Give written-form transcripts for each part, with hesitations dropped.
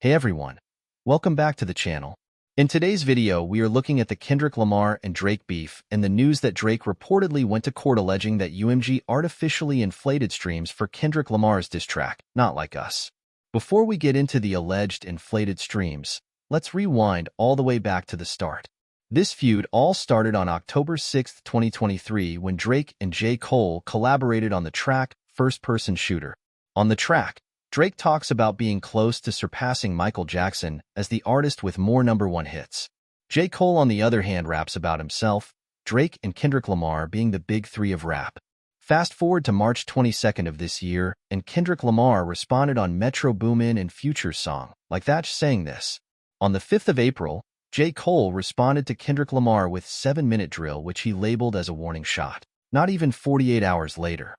Hey everyone, welcome back to the channel. In today's video, we are looking at the Kendrick Lamar and Drake beef and the news that Drake reportedly went to court alleging that UMG artificially inflated streams for Kendrick Lamar's diss track, Not Like Us. Before we get into the alleged inflated streams, let's rewind all the way back to the start. This feud all started on October 6, 2023 when Drake and J. Cole collaborated on the track First Person Shooter. On the track, Drake talks about being close to surpassing Michael Jackson as the artist with more #1 hits. J. Cole, on the other hand, raps about himself, Drake, and Kendrick Lamar being the big three of rap. Fast forward to March 22nd of this year, and Kendrick Lamar responded on Metro Boomin and Future's song, Like That, saying this. On the 5th of April, J. Cole responded to Kendrick Lamar with 7-minute drill, which he labeled as a warning shot. Not even 48 hours later,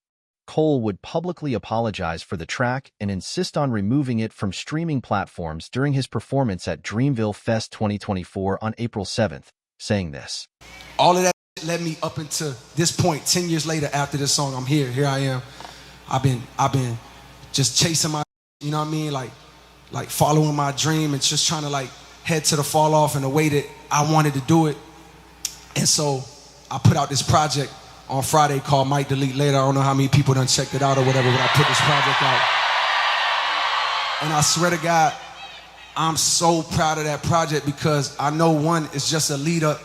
Cole would publicly apologize for the track and insist on removing it from streaming platforms during his performance at Dreamville Fest 2024 on April 7th, saying this. All of that led me up into this point. 10 years later, after this song, I'm here. Here I am. I've been just chasing my, you know what I mean? Like following my dream and just trying to like head to the fall off in the way that I wanted to do it. And so I put out this project on Friday called Might Delete Later. I don't know how many people done checked it out or whatever, but I put this project out. And I swear to God, I'm so proud of that project because I know, one, it's just a lead up.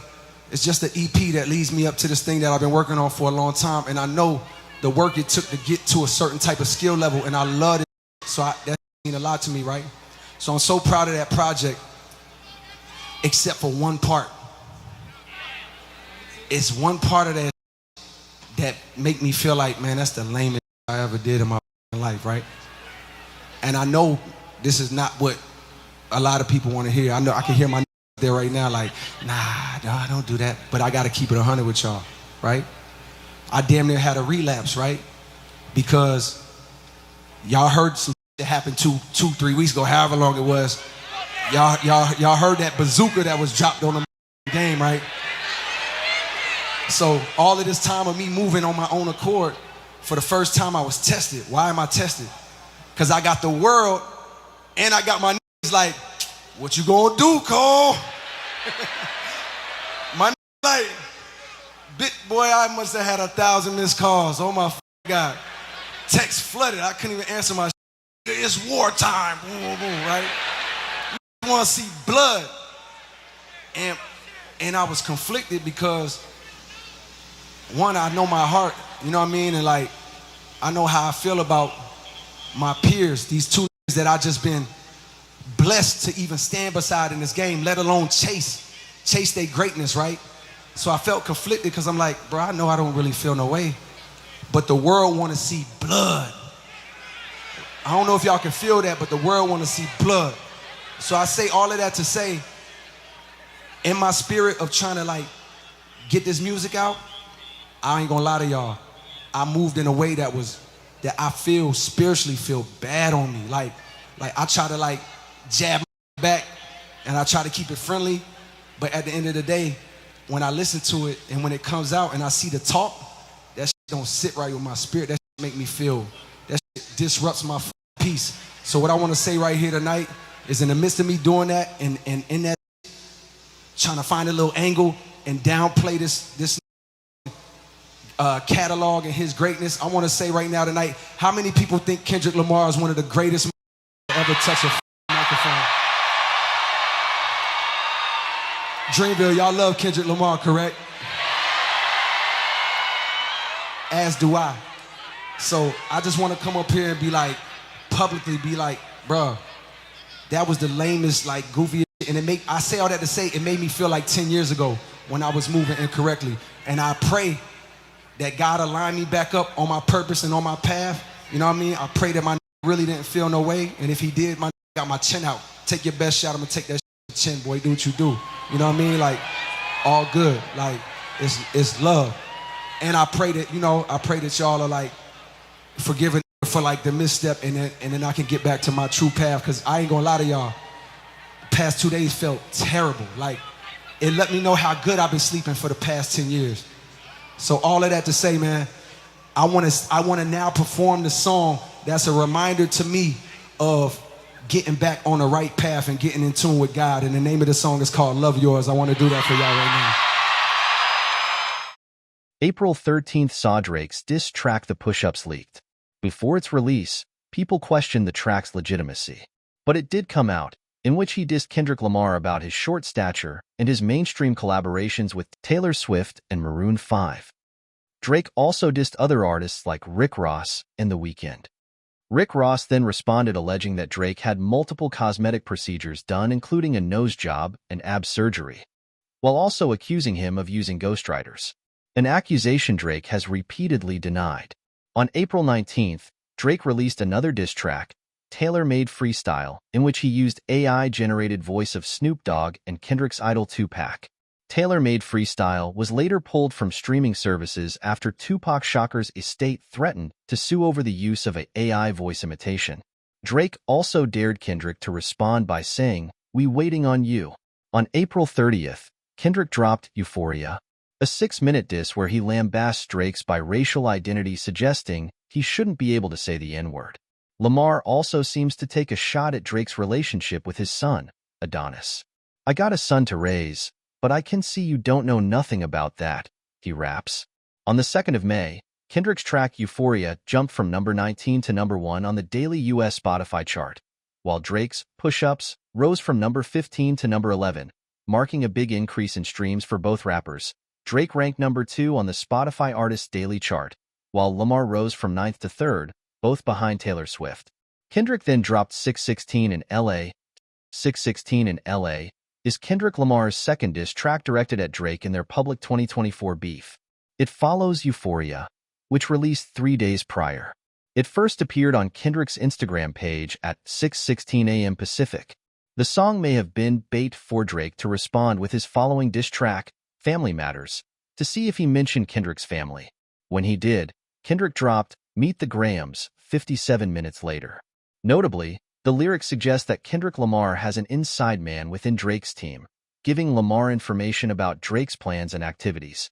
It's just an EP that leads me up to this thing that I've been working on for a long time. And I know the work it took to get to a certain type of skill level, and I love it. So that means a lot to me, right? So I'm so proud of that project, except for one part. It's one part of that that make me feel like, man, that's the lamest I ever did in my life, right? And I know this is not what a lot of people want to hear. I know I can hear my there right now like, nah, don't do that. But I got to keep it 100 with y'all, right? I damn near had a relapse, right? Because y'all heard some that happened 3 weeks ago, however long it was. Y'all heard that bazooka that was dropped on the game, right? So all of this time of me moving on my own accord, for the first time I was tested. Why am I tested? Because I got the world and I got my niggas like, what you gonna do, Cole? My like, boy, I must have had 1,000 missed calls. Oh my God. Text flooded. I couldn't even answer my shit. It's wartime, boom, boom, boom, right? You wanna see blood. And I was conflicted because one, I know my heart, you know what I mean? And like, I know how I feel about my peers, these two that I just been blessed to even stand beside in this game, let alone chase their greatness, right? So I felt conflicted because I'm like, bro, I know I don't really feel no way, but the world want to see blood. I don't know if y'all can feel that, but the world want to see blood. So I say all of that to say, in my spirit of trying to like get this music out, I ain't gonna lie to y'all, I moved in a way that I feel spiritually feel bad on me. Like I try to like jab my back and I try to keep it friendly, but at the end of the day, when I listen to it and when it comes out and I see the talk, that shit don't sit right with my spirit. That shit make me feel, that shit disrupts my peace. So what I wanna say right here tonight is, in the midst of me doing that and in that, trying to find a little angle and downplay this catalog and his greatness, I want to say right now tonight, how many people think Kendrick Lamar is one of the greatest to ever touch a microphone? Dreamville, y'all love Kendrick Lamar, correct? As do I. So I just want to come up here and be like, publicly be like, bruh, that was the lamest, like goofy, and I say all that to say, it made me feel like 10 years ago when I was moving incorrectly. And I pray that God aligned me back up on my purpose and on my path. You know what I mean? I pray that my really didn't feel no way. And if he did, my got my chin out. Take your best shot. I'm gonna take that chin, boy. Do what you do. You know what I mean? Like, all good. Like, it's love. And I pray that, y'all are like forgiving for like the misstep, and then I can get back to my true path. Cause I ain't gonna lie to y'all, the past 2 days felt terrible. Like, it let me know how good I've been sleeping for the past 10 years. So all of that to say, man, I want to now perform the song that's a reminder to me of getting back on the right path and getting in tune with God. And the name of the song is called Love Yours. I want to do that for y'all right now. April 13th saw Drake's diss track The Push-Ups leaked. Before its release, people questioned the track's legitimacy. But it did come out, in which he dissed Kendrick Lamar about his short stature and his mainstream collaborations with Taylor Swift and Maroon 5. Drake also dissed other artists like Rick Ross and The Weeknd. Rick Ross then responded alleging that Drake had multiple cosmetic procedures done, including a nose job and ab surgery, while also accusing him of using ghostwriters, an accusation Drake has repeatedly denied. On April 19th, Drake released another diss track, Tailor-Made Freestyle, in which he used AI-generated voice of Snoop Dogg and Kendrick's Idol Tupac. Tailor-Made Freestyle was later pulled from streaming services after Tupac Shakur's estate threatened to sue over the use of an AI voice imitation. Drake also dared Kendrick to respond by saying, "We waiting on you." On April 30th, Kendrick dropped Euphoria, a 6-minute diss where he lambasts Drake's biracial identity, suggesting he shouldn't be able to say the N-word. Lamar also seems to take a shot at Drake's relationship with his son, Adonis. "I got a son to raise, but I can see you don't know nothing about that," he raps. On the 2nd of May, Kendrick's track Euphoria jumped from number 19 to number 1 on the daily U.S. Spotify chart, while Drake's Push-Ups rose from number 15 to number 11, marking a big increase in streams for both rappers. Drake ranked number 2 on the Spotify Artists Daily chart, while Lamar rose from 9th to 3rd, both behind Taylor Swift. Kendrick then dropped 616 in L.A. 616 in L.A. is Kendrick Lamar's second diss track directed at Drake in their public 2024 beef. It follows Euphoria, which released 3 days prior. It first appeared on Kendrick's Instagram page at 6:16 a.m. Pacific. The song may have been bait for Drake to respond with his following diss track, Family Matters, to see if he mentioned Kendrick's family. When he did, Kendrick dropped Meet the Grahams 57 minutes later. Notably, the lyrics suggest that Kendrick Lamar has an inside man within Drake's team, giving Lamar information about Drake's plans and activities.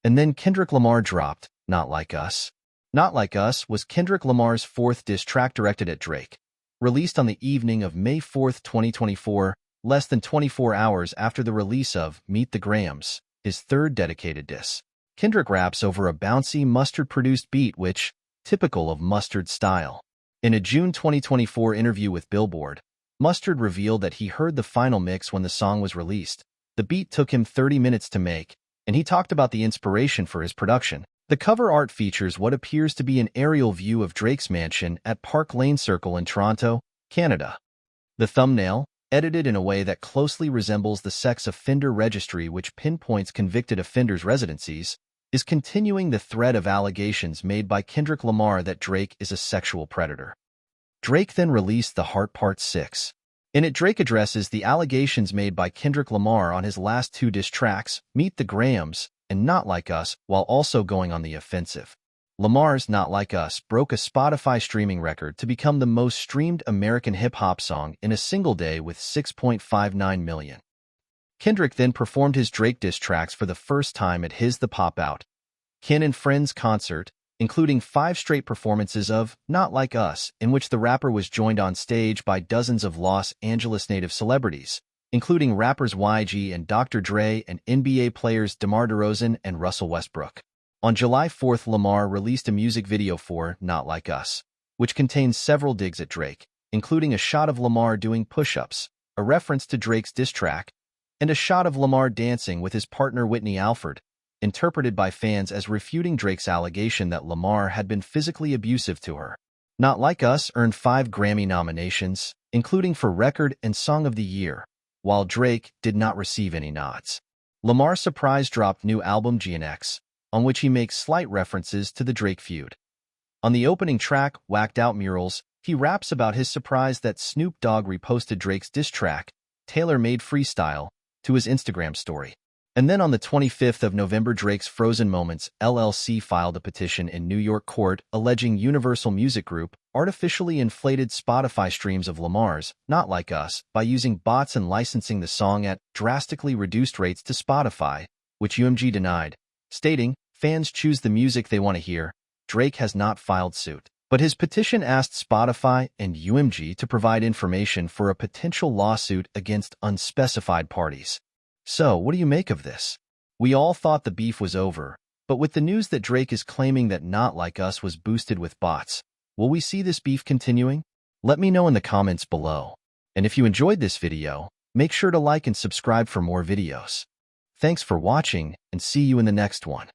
And then Kendrick Lamar dropped Not Like Us. Not Like Us was Kendrick Lamar's fourth diss track directed at Drake, released on the evening of May 4, 2024, less than 24 hours after the release of Meet the Grahams, his third dedicated diss. Kendrick raps over a bouncy Mustard-produced beat which, typical of Mustard's style. In a June 2024 interview with Billboard, Mustard revealed that he heard the final mix when the song was released. The beat took him 30 minutes to make, and he talked about the inspiration for his production. The cover art features what appears to be an aerial view of Drake's mansion at Park Lane Circle in Toronto, Canada. The thumbnail, edited in a way that closely resembles the sex offender registry which pinpoints convicted offenders' residencies, is continuing the thread of allegations made by Kendrick Lamar that Drake is a sexual predator. Drake then released The Heart Part 6. In it, Drake addresses the allegations made by Kendrick Lamar on his last 2 diss tracks, Meet the Grahams and Not Like Us, while also going on the offensive. Lamar's Not Like Us broke a Spotify streaming record to become the most streamed American hip-hop song in a single day with 6.59 million. Kendrick then performed his Drake diss tracks for the first time at his The Pop Out, Ken and Friends concert, including 5 straight performances of Not Like Us, in which the rapper was joined on stage by dozens of Los Angeles native celebrities, including rappers YG and Dr. Dre and NBA players DeMar DeRozan and Russell Westbrook. On July 4th, Lamar released a music video for Not Like Us, which contains several digs at Drake, including a shot of Lamar doing push-ups, a reference to Drake's diss track, and a shot of Lamar dancing with his partner Whitney Alford, interpreted by fans as refuting Drake's allegation that Lamar had been physically abusive to her. Not Like Us earned 5 Grammy nominations, including for Record and Song of the Year, while Drake did not receive any nods. Lamar surprise dropped new album GNX, on which he makes slight references to the Drake feud. On the opening track, Whacked Out Murals, he raps about his surprise that Snoop Dogg reposted Drake's diss track, Tailor-Made Freestyle, to his Instagram story. And then on the 25th of November, Drake's Frozen Moments LLC filed a petition in New York court alleging Universal Music Group artificially inflated Spotify streams of Lamar's Not Like Us by using bots and licensing the song at drastically reduced rates to Spotify, which UMG denied, stating, "Fans choose the music they want to hear. Drake has not filed suit." But his petition asked Spotify and UMG to provide information for a potential lawsuit against unspecified parties. So, what do you make of this? We all thought the beef was over, but with the news that Drake is claiming that Not Like Us was boosted with bots, will we see this beef continuing? Let me know in the comments below. And if you enjoyed this video, make sure to like and subscribe for more videos. Thanks for watching, and see you in the next one.